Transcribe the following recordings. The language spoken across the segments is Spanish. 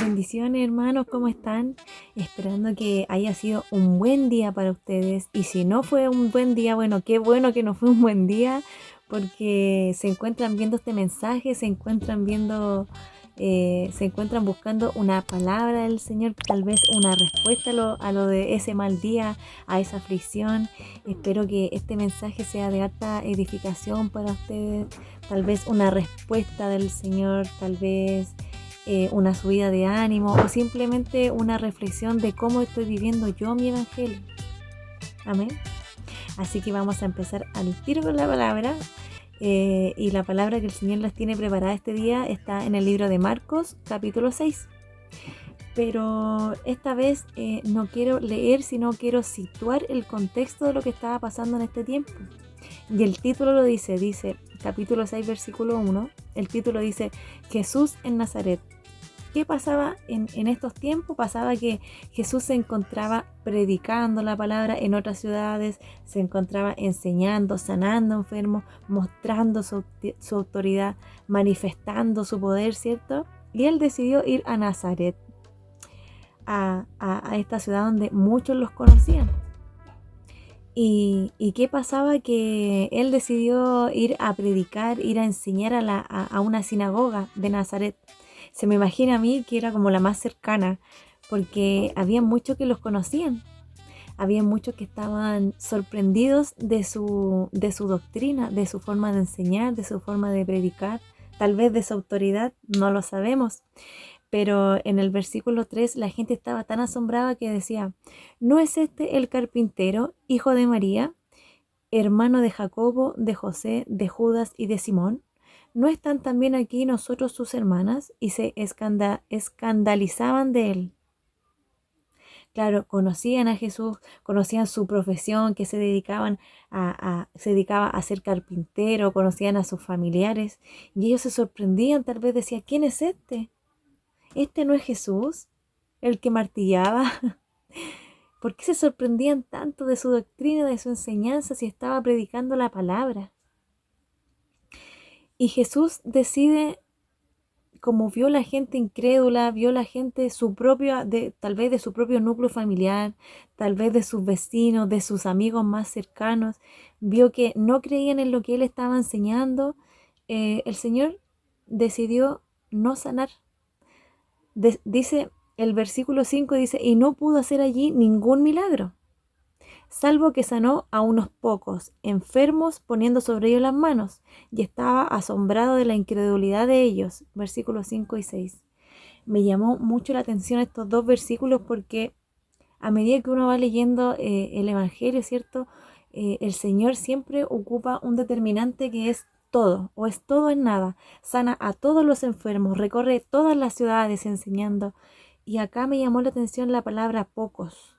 Bendiciones, hermanos, ¿cómo están? Esperando que haya sido un buen día para ustedes. Y si no fue un buen día, bueno, qué bueno que no fue un buen día, porque se encuentran viendo este mensaje, se encuentran buscando una palabra del Señor, tal vez una respuesta a lo de ese mal día, a esa aflicción. Espero que este mensaje sea de alta edificación para ustedes, tal vez una respuesta del Señor, tal vez una subida de ánimo o simplemente una reflexión de cómo estoy viviendo yo mi evangelio. Amén. Así que vamos a empezar al tiro con la palabra. Y la palabra que el Señor les tiene preparada este día está en el libro de Marcos, capítulo 6. Pero esta vez no quiero leer, sino quiero situar el contexto de lo que estaba pasando en este tiempo. Y el título lo dice capítulo 6, versículo 1, el título dice Jesús en Nazaret. ¿Qué pasaba en estos tiempos? Pasaba que Jesús se encontraba predicando la palabra en otras ciudades, se encontraba enseñando, sanando enfermos, mostrando su autoridad, manifestando su poder, ¿cierto? Y él decidió ir a Nazaret, a esta ciudad donde muchos los conocían. ¿Y qué pasaba? Que él decidió ir a predicar, ir a enseñar a una sinagoga de Nazaret. Se me imagina a mí que era como la más cercana, porque había muchos que los conocían, había muchos que estaban sorprendidos de su doctrina, de su forma de enseñar, de su forma de predicar, tal vez de su autoridad, no lo sabemos. Pero en el versículo 3 la gente estaba tan asombrada que decía, ¿no es este el carpintero, hijo de María, hermano de Jacobo, de José, de Judas y de Simón? ¿No están también aquí nosotros sus hermanas? Y se escandalizaban de él. Claro, conocían a Jesús, conocían su profesión, que se dedicaba a ser carpintero, conocían a sus familiares, y ellos se sorprendían, tal vez decían, ¿quién es este? ¿Este no es Jesús, el que martillaba? ¿Por qué se sorprendían tanto de su doctrina, de su enseñanza, si estaba predicando la palabra? Y Jesús decide, como vio la gente incrédula, vio la gente tal vez de su propio núcleo familiar, tal vez de sus vecinos, de sus amigos más cercanos, vio que no creían en lo que él estaba enseñando, el Señor decidió no sanar. Dice el versículo 5, dice, y no pudo hacer allí ningún milagro, salvo que sanó a unos pocos enfermos poniendo sobre ellos las manos, y estaba asombrado de la incredulidad de ellos. Versículos 5 y 6. Me llamó mucho la atención estos dos versículos porque a medida que uno va leyendo el Evangelio, ¿cierto? El Señor siempre ocupa un determinante que es todo, o es todo en nada. Sana a todos los enfermos, recorre todas las ciudades enseñando. Y acá me llamó la atención la palabra pocos.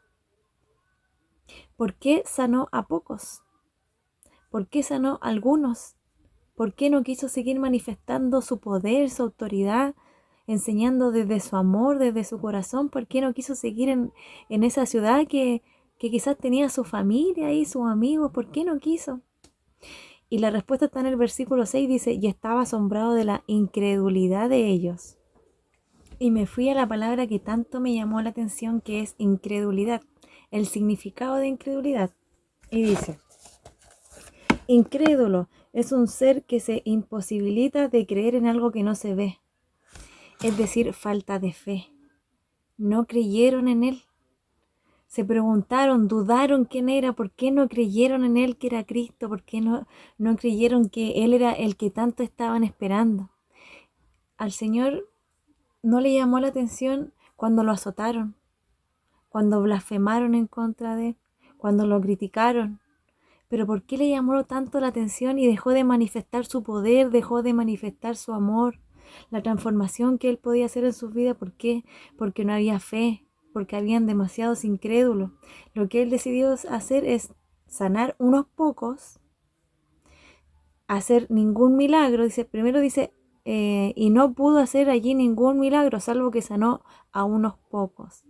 ¿Por qué sanó a pocos? ¿Por qué sanó a algunos? ¿Por qué no quiso seguir manifestando su poder, su autoridad, enseñando desde su amor, desde su corazón? ¿Por qué no quiso seguir en esa ciudad que quizás tenía su familia y sus amigos? ¿Por qué no quiso? Y la respuesta está en el versículo 6, dice, y estaba asombrado de la incredulidad de ellos. Y me fui a la palabra que tanto me llamó la atención, que es incredulidad, el significado de incredulidad. Y dice, incrédulo es un ser que se imposibilita de creer en algo que no se ve, es decir, falta de fe. No creyeron en él. Se preguntaron, dudaron quién era, por qué no creyeron en él que era Cristo, por qué no creyeron que él era el que tanto estaban esperando. Al Señor no le llamó la atención cuando lo azotaron, cuando blasfemaron en contra de él, cuando lo criticaron. Pero ¿por qué le llamó tanto la atención y dejó de manifestar su poder, dejó de manifestar su amor, la transformación que él podía hacer en su vida? ¿Por qué? Porque no había fe, porque habían demasiados incrédulos. Lo que él decidió hacer es sanar unos pocos, hacer ningún milagro. Primero dice, y no pudo hacer allí ningún milagro, salvo que sanó a unos pocos.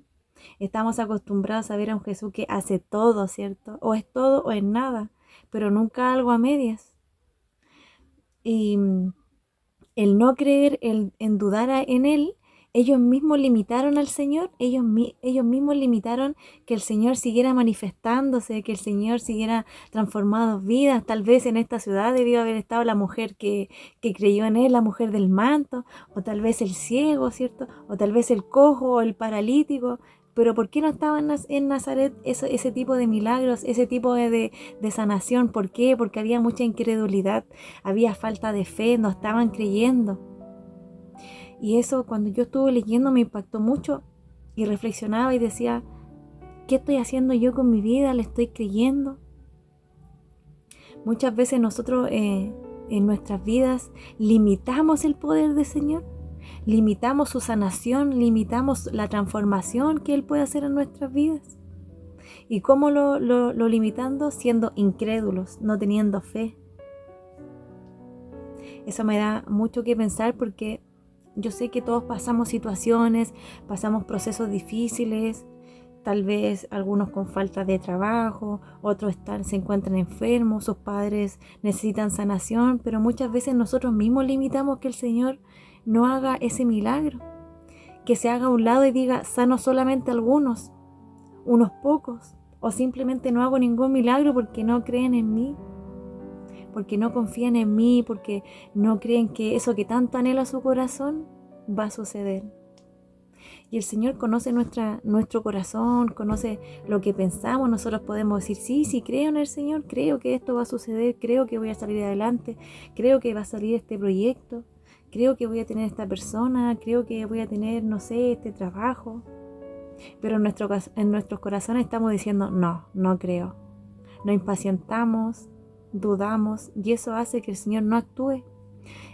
Estamos acostumbrados a ver a un Jesús que hace todo, ¿cierto? O es todo o es nada, pero nunca algo a medias. Y el no creer, en dudar en Él, ellos mismos limitaron al Señor, ellos mismos limitaron que el Señor siguiera manifestándose, que el Señor siguiera transformando vidas. Tal vez en esta ciudad debió haber estado la mujer que creyó en Él, la mujer del manto, o tal vez el ciego, ¿cierto? O tal vez el cojo o el paralítico. Pero ¿por qué no estaban en Nazaret ese tipo de milagros, ese tipo de sanación? ¿Por qué? Porque había mucha incredulidad, había falta de fe, no estaban creyendo. Y eso, cuando yo estuve leyendo, me impactó mucho y reflexionaba y decía, ¿qué estoy haciendo yo con mi vida? ¿Le estoy creyendo? Muchas veces nosotros en nuestras vidas limitamos el poder del Señor, limitamos su sanación, limitamos la transformación que Él puede hacer en nuestras vidas. ¿Y cómo lo limitando? Siendo incrédulos, no teniendo fe. Eso me da mucho que pensar porque yo sé que todos pasamos situaciones, pasamos procesos difíciles, tal vez algunos con falta de trabajo, otros se encuentran enfermos, sus padres necesitan sanación, pero muchas veces nosotros mismos limitamos que el Señor no haga ese milagro, que se haga a un lado y diga, sano solamente algunos, unos pocos, o simplemente no hago ningún milagro porque no creen en mí, porque no confían en mí, porque no creen que eso que tanto anhela su corazón va a suceder. Y el Señor conoce nuestro corazón, conoce lo que pensamos. Nosotros podemos decir, sí, creo en el Señor, creo que esto va a suceder, creo que voy a salir adelante, creo que va a salir este proyecto, creo que voy a tener esta persona, creo que voy a tener, no sé, este trabajo. Pero en nuestros corazones estamos diciendo, no creo. Nos impacientamos, dudamos, y eso hace que el Señor no actúe.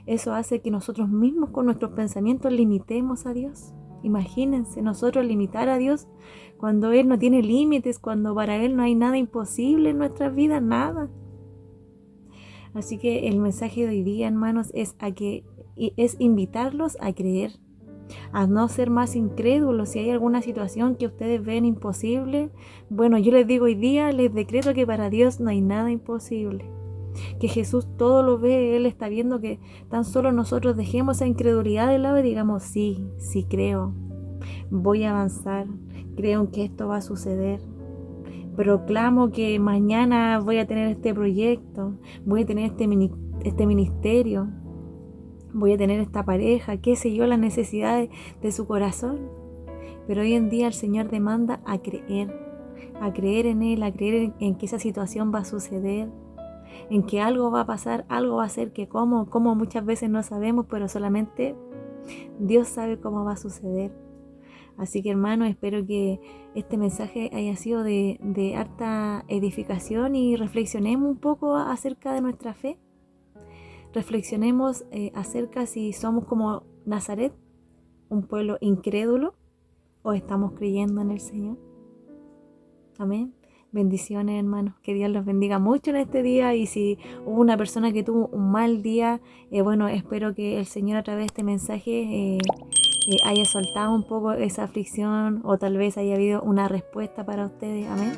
Eso hace que nosotros mismos con nuestros pensamientos limitemos a Dios. Imagínense nosotros limitar a Dios cuando Él no tiene límites, cuando para Él no hay nada imposible en nuestras vidas, nada. Así que el mensaje de hoy día, hermanos, es invitarlos a creer, a no ser más incrédulos. Si hay alguna situación que ustedes ven imposible, bueno, yo les digo hoy día, les decreto que para Dios no hay nada imposible. Que Jesús todo lo ve, Él está viendo que tan solo nosotros dejemos esa incredulidad de lado y digamos, sí creo, voy a avanzar, creo en que esto va a suceder. Proclamo que mañana voy a tener este proyecto, voy a tener este ministerio, voy a tener esta pareja, qué sé yo, las necesidades de su corazón. Pero hoy en día el Señor demanda a creer en Él, a creer en que esa situación va a suceder, en que algo va a pasar, algo va a ser que como muchas veces no sabemos, pero solamente Dios sabe cómo va a suceder. Así que hermanos, espero que este mensaje haya sido de harta edificación y reflexionemos un poco acerca de nuestra fe. Reflexionemos acerca si somos como Nazaret, un pueblo incrédulo, o estamos creyendo en el Señor. Amén. Bendiciones, hermanos. Que Dios los bendiga mucho en este día. Y si hubo una persona que tuvo un mal día, bueno, espero que el Señor a través de este mensaje haya soltado un poco esa aflicción, o tal vez haya habido una respuesta para ustedes. Amén.